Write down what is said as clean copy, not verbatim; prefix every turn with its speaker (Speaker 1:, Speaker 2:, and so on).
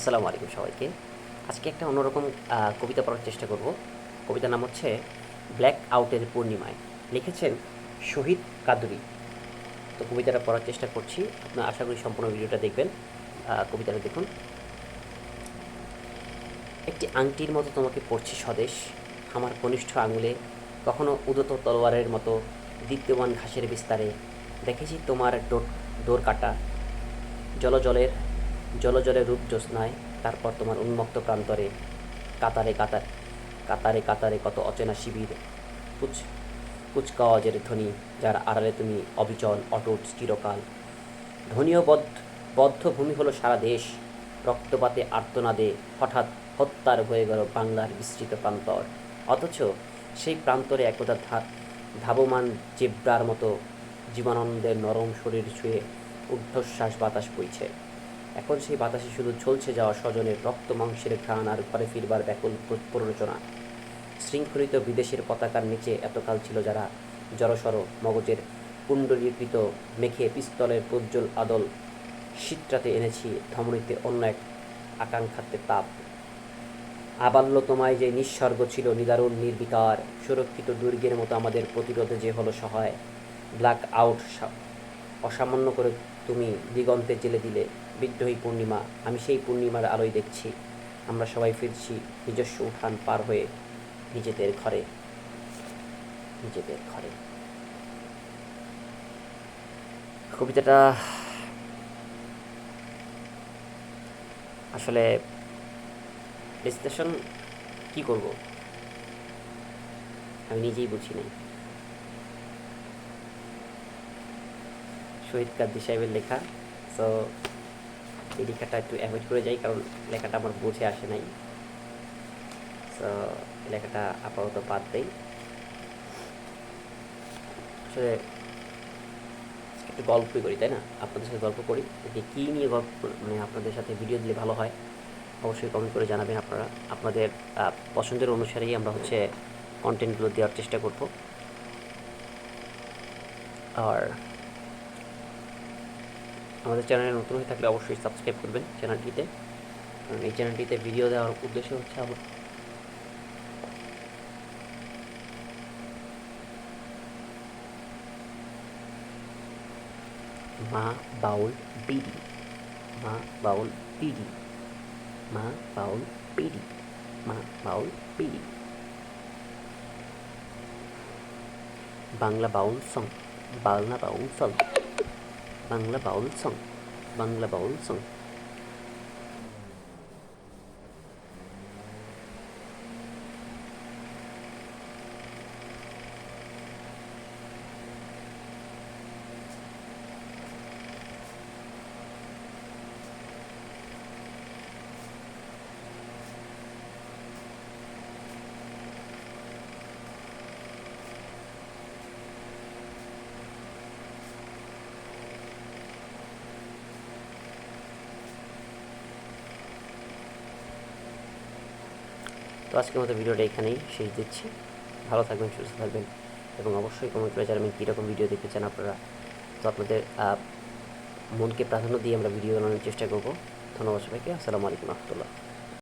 Speaker 1: আসসালামু আলাইকুম সবাইকে। আজকে একটা অন্যরকম কবিতা পড়ার চেষ্টা করব। কবিতার নাম হচ্ছে ব্ল্যাক আউটের পূর্ণিমায়। লিখেছেন শহীদ কাদরী। তো কবিতাটা পড়ার চেষ্টা করছি, আপনার আশা করি সম্পূর্ণ ভিডিওটা দেখবেন। কবিতাটা দেখুন। একটি আংটির মতো তোমাকে পড়ছি স্বদেশ, আমার কনিষ্ঠ আঙুলে, কখনো উদত তলোয়ারের মতো দীপ্যমান ঘাসের বিস্তারে। দেখেছি তোমার ডোর কাটা জলজলের জলজলের রূপ জ্যোৎস্নায়, তারপর তোমার উন্মুক্ত প্রান্তরে কাতারে কাতার কাতারে কাতারে কত অচেনা শিবির, কুচ কুচকাওয়াজের ধ্বনি, যার আড়ালে তুমি অবিচল অটুট চিরকাল। ধ্বনীয় বদ্ধ ভূমি হলো সারা দেশ, রক্তপাতে আর্তনাদে হঠাৎ হত্যার হয়ে গেল বাংলার বিস্তৃত প্রান্তর। অথচ সেই প্রান্তরে একদা ধাবমান জেব্রার মতো জীবনানন্দের নরম শরীর ছুঁয়ে ঊর্ধ্বশ্বাস বাতাস বইছে। এখন সেই বাতাসে শুধু ঝলসে যাওয়া স্বজনের রক্ত মাংসের ঘ্রাণ আর ঘরে ফিরবার ব্যাকুল প্ররোচনা। শৃঙ্খলিত বিদেশের পতাকার নিচে এতকাল ছিল যারা, জড়সড় মগজের কুণ্ডলীকৃত মেখে পিস্তলের প্রজ্জ্বল আদল শীতরাতে এনেছি ধমনীতে অন্য এক আকাঙ্ক্ষাতে তাপ। আবাল্য তোমায় যে নিঃস্বর্গ ছিল নিদারুণ নির্বিকার, সুরক্ষিত দুর্গের মতো আমাদের প্রতিরোধে যে হলো সহায়। ব্ল্যাক আউট অসামান্য করে তুমি দিগন্তে জেলে দিলে বিদ্রোহী পূর্ণিমা, আমি সেই পূর্ণিমার আলোয় দেখছি আমরা সবাই ফিরছি নিজস্ব উঠান পার হয়ে নিজেদের ঘরে। নিজেদের ঘরে। কবিতাটা আসলে বিশ্লেষণ কী করব আমি নিজেই বুঝি নাই। শহীদ কাদরী সাহেবের লেখা, সো এই লেখাটা একটু অ্যাভয়েড করে যাই, কারণ লেখাটা আমার বুঝে আসে নাই। সো লেখাটা আপাতত বাদ দেই। আসলে একটু গল্পই করি, তাই না? আপনাদের সাথে গল্প করি, যে কী নিয়ে গল্প মানে আপনাদের সাথে ভিডিও দিলে ভালো হয় অবশ্যই কমেন্ট করে জানাবেন আপনারা। আপনাদের পছন্দের অনুসারেই আমরা কন্টেন্টগুলো দেওয়ার চেষ্টা করব। আর আমাদের চ্যানেলে নতুন হয়ে থাকলে অবশ্যই সাবস্ক্রাইব করবেন চ্যানেলটিতে, কারণ এই চ্যানেলটিতে ভিডিও দেওয়ার উদ্দেশ্য হচ্ছে আমার মা বাউল বিডি, মা বাউল বিডি, মা বাউল বিডি, মা বাউল বিডি। বাংলা বাউল সং, বাংলা বাউল সং, বাংলা বাউল সং, বাংলা বাউল সং। তো আজকের মতো ভিডিওটা এখানেই শেষ দিচ্ছি। ভালো থাকবেন, সুস্থ থাকবেন, এবং অবশ্যই কমেন্ট করে জানাবেন কীরকম ভিডিও দেখতে চান আপনারা। তো আপনাদের মনকে প্রাধান্য দিয়ে আমরা ভিডিও বানানোর চেষ্টা করব। ধন্যবাদ সবাইকে। আসসালামু আলাইকুম রহমতুল্লাহ।